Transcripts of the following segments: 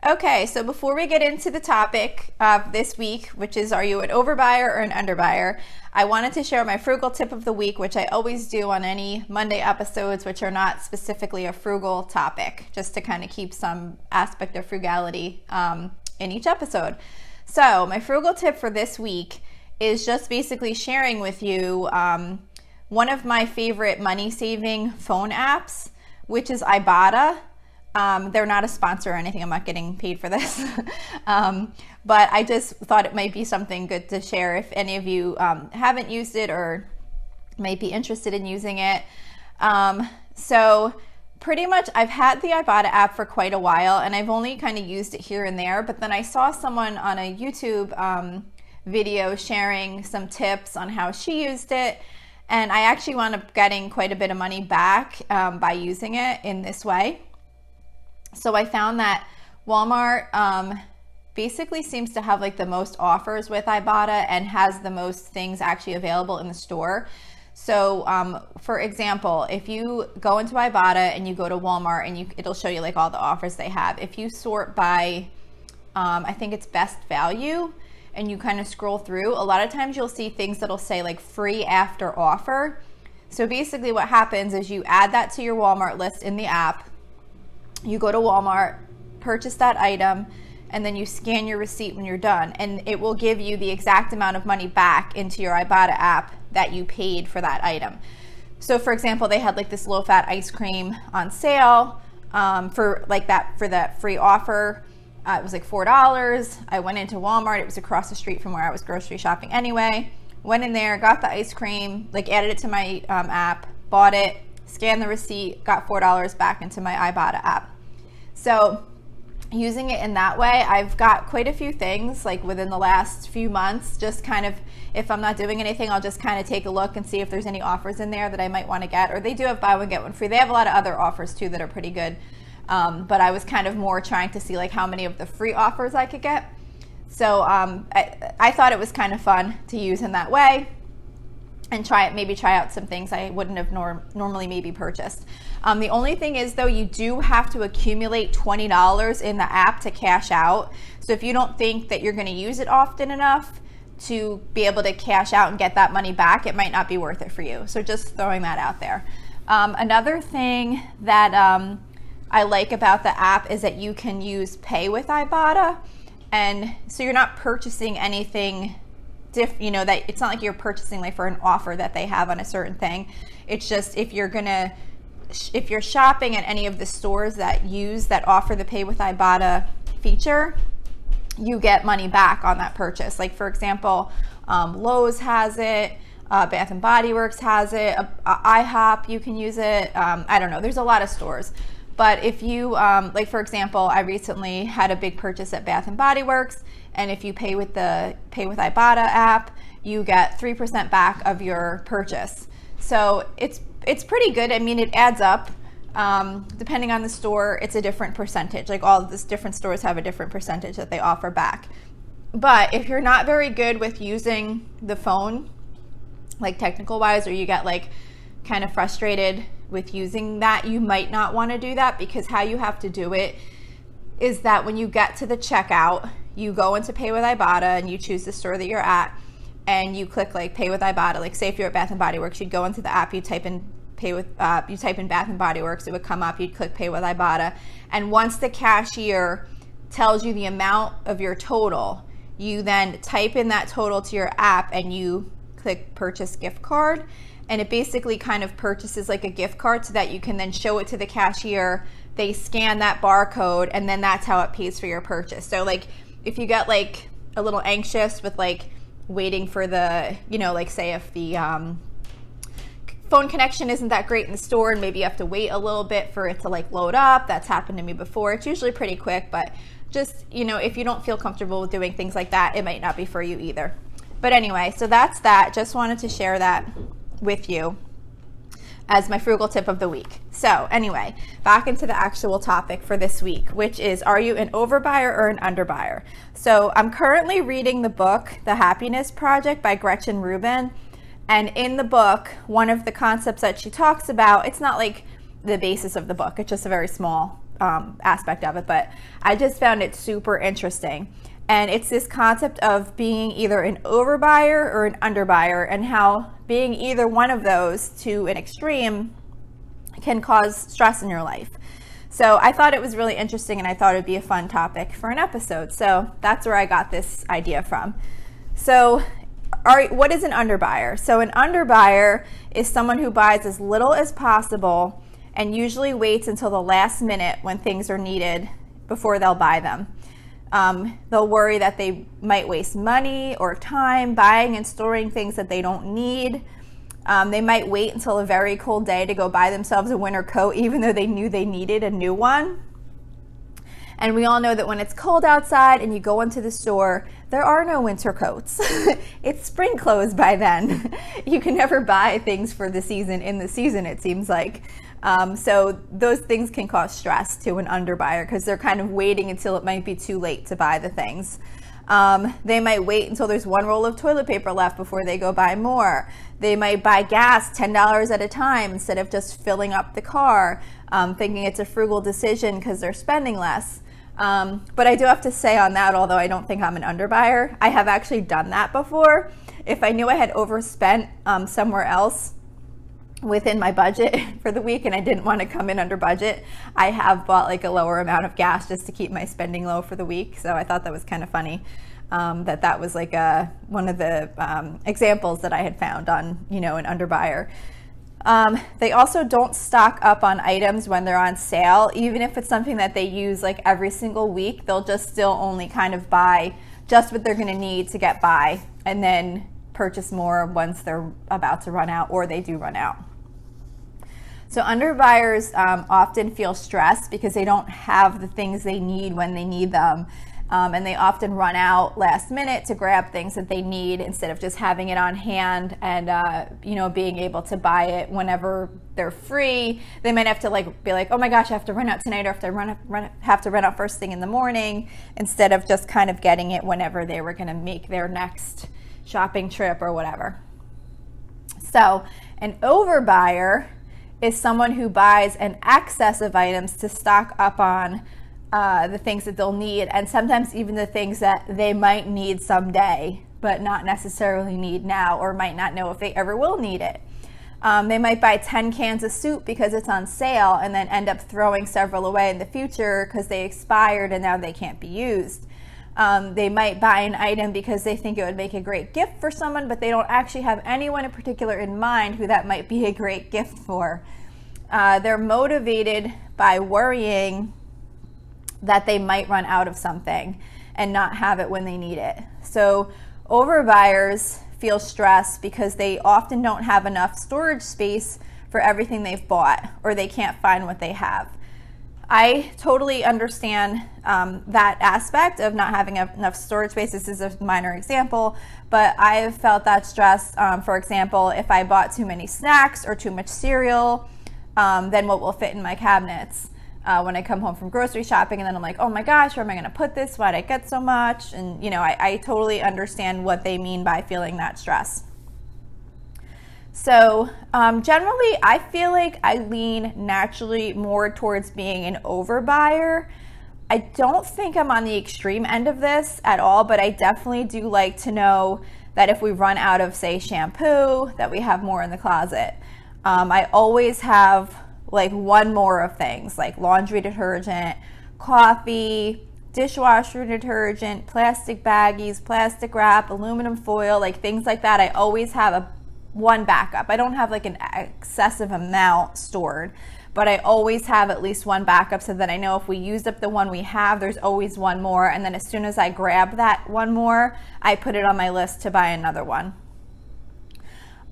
Okay, so before we get into the topic of this week, which is, are you an overbuyer or an underbuyer, I wanted to share my frugal tip of the week, which I always do on any Monday episodes, which are not specifically a frugal topic, just to kind of keep some aspect of frugality in each episode. So my frugal tip for this week is just basically sharing with you one of my favorite money-saving phone apps, which is Ibotta. They're not a sponsor or anything. I'm not getting paid for this. But I just thought it might be something good to share if any of you haven't used it or might be interested in using it. So pretty much I've had the Ibotta app for quite a while, and I've only kind of used it here and there. But then I saw someone on a YouTube video sharing some tips on how she used it. And I actually wound up getting quite a bit of money back by using it in this way. So I found that Walmart basically seems to have like the most offers with Ibotta and has the most things actually available in the store. So for example, if you go into Ibotta and you go to Walmart and it'll show you like all the offers they have. If you sort by, I think it's best value, and you kind of scroll through, a lot of times you'll see things that'll say like free after offer. So basically what happens is you add that to your Walmart list in the app. You go to Walmart, purchase that item, and then you scan your receipt when you're done, and it will give you the exact amount of money back into your Ibotta app that you paid for that item. So for example, they had like this low-fat ice cream on sale for that free offer. It was like $4. I went into Walmart. It was across the street from where I was grocery shopping anyway. Went in there, got the ice cream, like added it to my app, bought it, scanned the receipt, got $4 back into my Ibotta app. So using it in that way, I've got quite a few things like within the last few months, just kind of, if I'm not doing anything, I'll just kind of take a look and see if there's any offers in there that I might want to get, or they do have buy one, get one free. They have a lot of other offers too that are pretty good. But I was kind of more trying to see like how many of the free offers I could get. So I thought it was kind of fun to use in that way and maybe try out some things I wouldn't have normally maybe purchased. The only thing is though, you do have to accumulate $20 in the app to cash out. So if you don't think that you're going to use it often enough to be able to cash out and get that money back, it might not be worth it for you. So just throwing that out there. Another thing that I like about the app is that you can use Pay with Ibotta, and so you're not purchasing anything that it's not like you're purchasing like for an offer that they have on a certain thing. It's just if you're shopping at any of the stores that offer the Pay with Ibotta feature, you get money back on that purchase. Like for example, Lowe's has it, Bath and Body Works has it, IHOP, you can use it. I don't know, there's a lot of stores. But if you, like for example, I recently had a big purchase at Bath and Body Works, and if you pay with the Pay with Ibotta app, you get 3% back of your purchase. So it's pretty good. I mean, it adds up. Depending on the store, it's a different percentage. Like all of these different stores have a different percentage that they offer back. But if you're not very good with using the phone, like technical wise, or you get like kind of frustrated with using that, you might not want to do that, because how you have to do it is that when you get to the checkout, you go into Pay with Ibotta and you choose the store that you're at, and you click like Pay with Ibotta. Like say if you're at Bath and Body Works, you'd go into the app, you type in Bath and Body Works, it would come up, you'd click Pay with Ibotta, and once the cashier tells you the amount of your total, you then type in that total to your app and you click Purchase Gift Card, and it basically kind of purchases like a gift card so that you can then show it to the cashier. They scan that barcode, and then that's how it pays for your purchase. So like if you get like a little anxious with like waiting for the, like say if the phone connection isn't that great in the store and maybe you have to wait a little bit for it to like load up. That's happened to me before. It's usually pretty quick, but just, if you don't feel comfortable with doing things like that, it might not be for you either. But anyway, so that's that. Just wanted to share that with you as my frugal tip of the week. So anyway, back into the actual topic for this week, which is, are you an overbuyer or an underbuyer? So I'm currently reading the book, The Happiness Project by Gretchen Rubin. And in the book, one of the concepts that she talks about, it's not like the basis of the book, it's just a very small aspect of it, but I just found it super interesting. And it's this concept of being either an overbuyer or an underbuyer, and how being either one of those to an extreme can cause stress in your life. So I thought it was really interesting, and I thought it would be a fun topic for an episode. So that's where I got this idea from. So what is an underbuyer? So an underbuyer is someone who buys as little as possible and usually waits until the last minute when things are needed before they'll buy them. They'll worry that they might waste money or time buying and storing things that they don't need. They might wait until a very cold day to go buy themselves a winter coat, even though they knew they needed a new one. And we all know that when it's cold outside and you go into the store, there are no winter coats. It's spring clothes by then. You can never buy things for the season in the season, it seems like. So those things can cause stress to an underbuyer because they're kind of waiting until it might be too late to buy the things. They might wait until there's one roll of toilet paper left before they go buy more. They might buy gas $10 at a time instead of just filling up the car, thinking it's a frugal decision because they're spending less. But I do have to say on that, although I don't think I'm an underbuyer, I have actually done that before. If I knew I had overspent somewhere else within my budget for the week and I didn't want to come in under budget, I have bought like a lower amount of gas just to keep my spending low for the week. So I thought that was kind of funny, that was like one of the examples that I had found on, an underbuyer. They also don't stock up on items when they're on sale. Even if it's something that they use like every single week, they'll just still only kind of buy just what they're going to need to get by and then purchase more once they're about to run out or they do run out. So underbuyers often feel stressed because they don't have the things they need when they need them. And they often run out last minute to grab things that they need instead of just having it on hand and, being able to buy it whenever they're free. They might have to be like, oh my gosh, I have to run out tonight, or have to run out first thing in the morning, instead of just kind of getting it whenever they were going to make their next shopping trip or whatever. So an overbuyer is someone who buys an excess of items to stock up on the things that they'll need, and sometimes even the things that they might need someday, but not necessarily need now, or might not know if they ever will need it. They might buy 10 cans of soup because it's on sale and then end up throwing several away in the future because they expired and now they can't be used. They might buy an item because they think it would make a great gift for someone, but they don't actually have anyone in particular in mind who that might be a great gift for. They're motivated by worrying that they might run out of something and not have it when they need it. So overbuyers feel stressed because they often don't have enough storage space for everything they've bought, or they can't find what they have. I totally understand that aspect of not having enough storage space. This is a minor example, but I've felt that stress. For example, if I bought too many snacks or too much cereal, then what will fit in my cabinets? When I come home from grocery shopping, and then I'm like, oh my gosh, where am I going to put this? Why did I get so much? And, I totally understand what they mean by feeling that stress. So generally, I feel like I lean naturally more towards being an overbuyer. I don't think I'm on the extreme end of this at all, but I definitely do like to know that if we run out of, say, shampoo, that we have more in the closet. I always have like one more of things like laundry detergent, coffee, dishwasher detergent, plastic baggies, plastic wrap, aluminum foil, like things like that. I always have one backup. I don't have like an excessive amount stored, but I always have at least one backup so that I know if we used up the one we have, there's always one more. And then as soon as I grab that one more, I put it on my list to buy another one.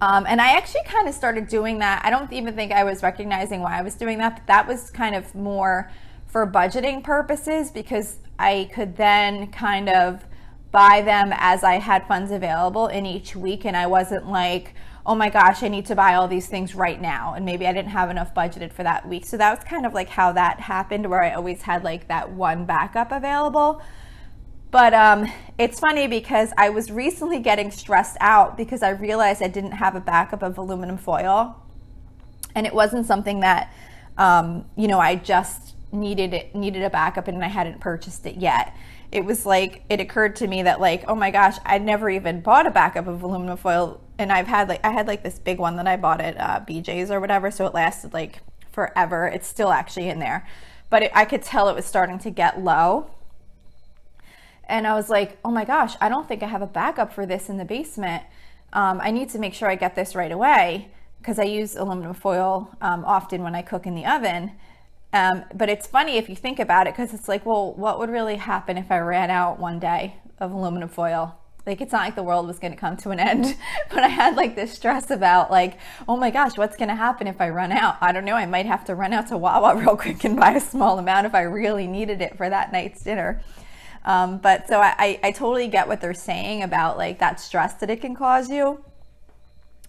And I actually kind of started doing that. I don't even think I was recognizing why I was doing that, but that was kind of more for budgeting purposes, because I could then kind of buy them as I had funds available in each week, and I wasn't like, oh my gosh, I need to buy all these things right now, and maybe I didn't have enough budgeted for that week. So that was kind of like how that happened, where I always had like that one backup available. But it's funny because I was recently getting stressed out because I realized I didn't have a backup of aluminum foil. And it wasn't something that, I just needed a backup and I hadn't purchased it yet. It was like, it occurred to me that like, oh my gosh, I'd never even bought a backup of aluminum foil. And I had like this big one that I bought at BJ's or whatever. So it lasted like forever. It's still actually in there, but I could tell it was starting to get low. And I was like, oh my gosh, I don't think I have a backup for this in the basement. I need to make sure I get this right away because I use aluminum foil often when I cook in the oven. But it's funny if you think about it, because it's like, well, what would really happen if I ran out one day of aluminum foil? Like, it's not like the world was going to come to an end, but I had like this stress about like, oh my gosh, what's going to happen if I run out? I don't know. I might have to run out to Wawa real quick and buy a small amount if I really needed it for that night's dinner. But so I totally get what they're saying about like that stress that it can cause you.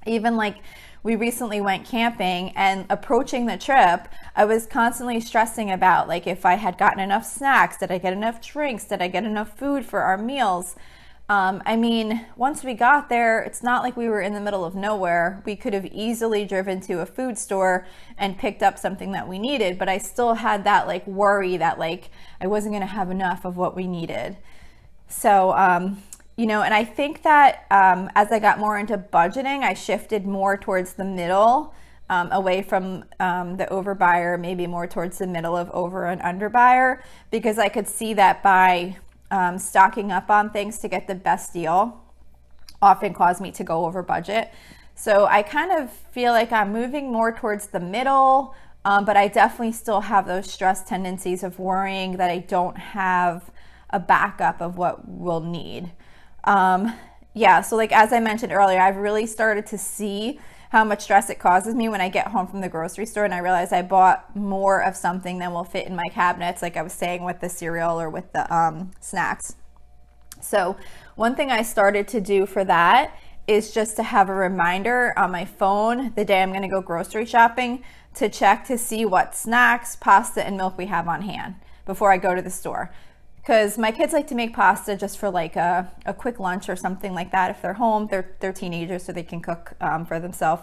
Even like, we recently went camping, and approaching the trip, I was constantly stressing about like if I had gotten enough snacks, did I get enough drinks, did I get enough food for our meals? I mean, once we got there, it's not like we were in the middle of nowhere. We could have easily driven to a food store and picked up something that we needed, but I still had that like worry that like I wasn't going to have enough of what we needed. So, you know, and I think that as I got more into budgeting, I shifted more towards the middle, away from the overbuyer, maybe more towards the middle of over and underbuyer, because I could see that by stocking up on things to get the best deal often caused me to go over budget. So I kind of feel like I'm moving more towards the middle, but I definitely still have those stress tendencies of worrying that I don't have a backup of what we'll need. Yeah, so like as I mentioned earlier, I've really started to see how much stress it causes me when I get home from the grocery store and I realize I bought more of something than will fit in my cabinets, like I was saying with the cereal or with the snacks. So one thing I started to do for that is just to have a reminder on my phone the day I'm going to go grocery shopping to check to see what snacks, pasta, and milk we have on hand before I go to the store. Because my kids like to make pasta just for like a quick lunch or something like that. If they're home, they're teenagers, so they can cook for themselves.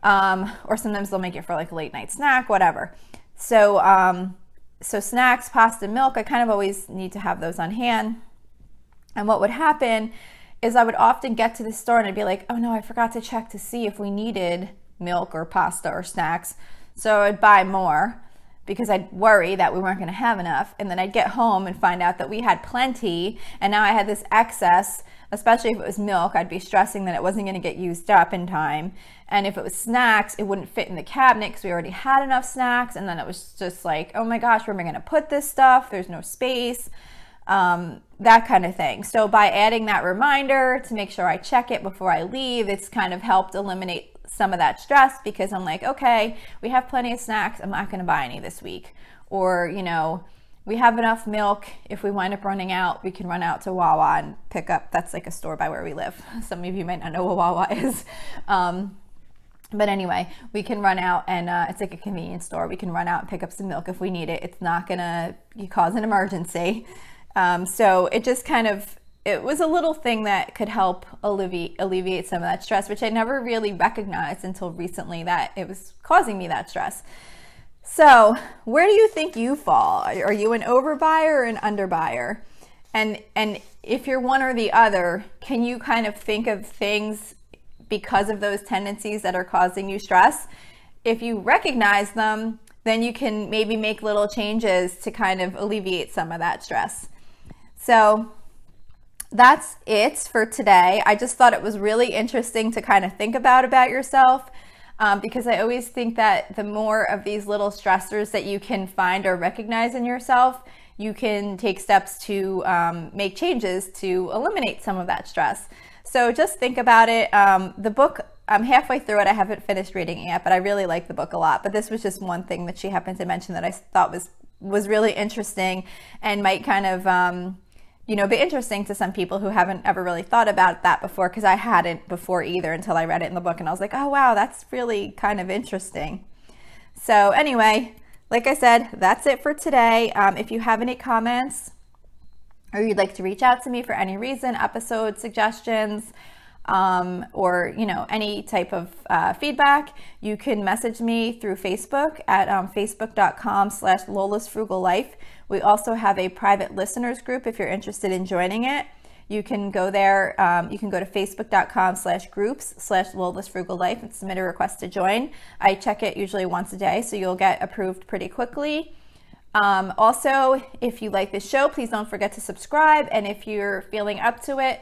Or sometimes they'll make it for like a late night snack, whatever. So, so snacks, pasta, milk, I kind of always need to have those on hand. And what would happen is I would often get to the store and I'd be like, oh no, I forgot to check to see if we needed milk or pasta or snacks. So I'd buy more, because I'd worry that we weren't going to have enough. And then I'd get home and find out that we had plenty. And now I had this excess, especially if it was milk, I'd be stressing that it wasn't going to get used up in time. And if it was snacks, it wouldn't fit in the cabinet because we already had enough snacks. And then it was just like, oh my gosh, where am I going to put this stuff? There's no space, that kind of thing. So by adding that reminder to make sure I check it before I leave, it's kind of helped eliminate some of that stress, because I'm like, okay, we have plenty of snacks, I'm not going to buy any this week. Or, you know, we have enough milk. If we wind up running out, we can run out to Wawa and pick up. That's like a store by where we live. Some of you might not know what Wawa is. But anyway, we can run out and it's like a convenience store. We can run out and pick up some milk if we need it. It's not going to cause an emergency. So it just kind of, it was a little thing that could help alleviate some of that stress, which I never really recognized until recently that it was causing me that stress. So where do you think you fall? Are you an overbuyer or an underbuyer? And if you're one or the other, can you kind of think of things because of those tendencies that are causing you stress? If you recognize them, then you can maybe make little changes to kind of alleviate some of that stress. So that's it for today. I just thought it was really interesting to kind of think about yourself, because I always think that the more of these little stressors that you can find or recognize in yourself, you can take steps to make changes to eliminate some of that stress. So just think about it. The book, I'm halfway through it. I haven't finished reading it yet, but I really like the book a lot. But this was just one thing that she happened to mention that I thought was really interesting and might kind of be interesting to some people who haven't ever really thought about that before, because I hadn't before either until I read it in the book, and I was like, oh wow, that's really kind of interesting. So anyway, like I said, that's it for today. If you have any comments or you'd like to reach out to me for any reason, episode suggestions, or any type of feedback, you can message me through Facebook at facebook.com/Lola's Frugal Life. We also have a private listeners group if you're interested in joining it. You can go there. You can go to facebook.com/groups/Lola's Frugal Life and submit a request to join. I check it usually once a day, so you'll get approved pretty quickly. Also, if you like this show, please don't forget to subscribe. And if you're feeling up to it,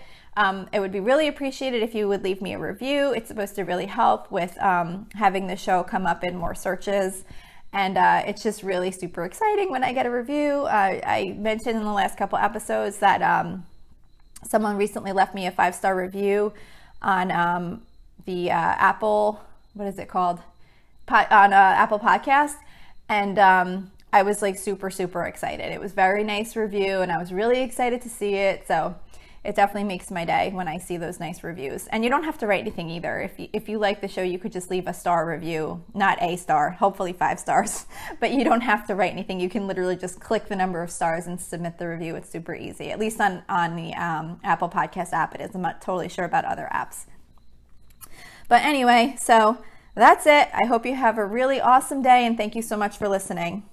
it would be really appreciated if you would leave me a review. It's supposed to really help with having the show come up in more searches. And it's just really super exciting when I get a review. I mentioned in the last couple episodes that someone recently left me a 5-star review on the Apple, what is it called? Apple Podcast. And I was like super, super excited. It was a very nice review and I was really excited to see it. So it definitely makes my day when I see those nice reviews. And you don't have to write anything either. If you like the show, you could just leave a star review, not a star, hopefully 5 stars, but you don't have to write anything. You can literally just click the number of stars and submit the review. It's super easy, at least on the Apple Podcast app it is. I'm not totally sure about other apps. But anyway, so that's it. I hope you have a really awesome day and thank you so much for listening.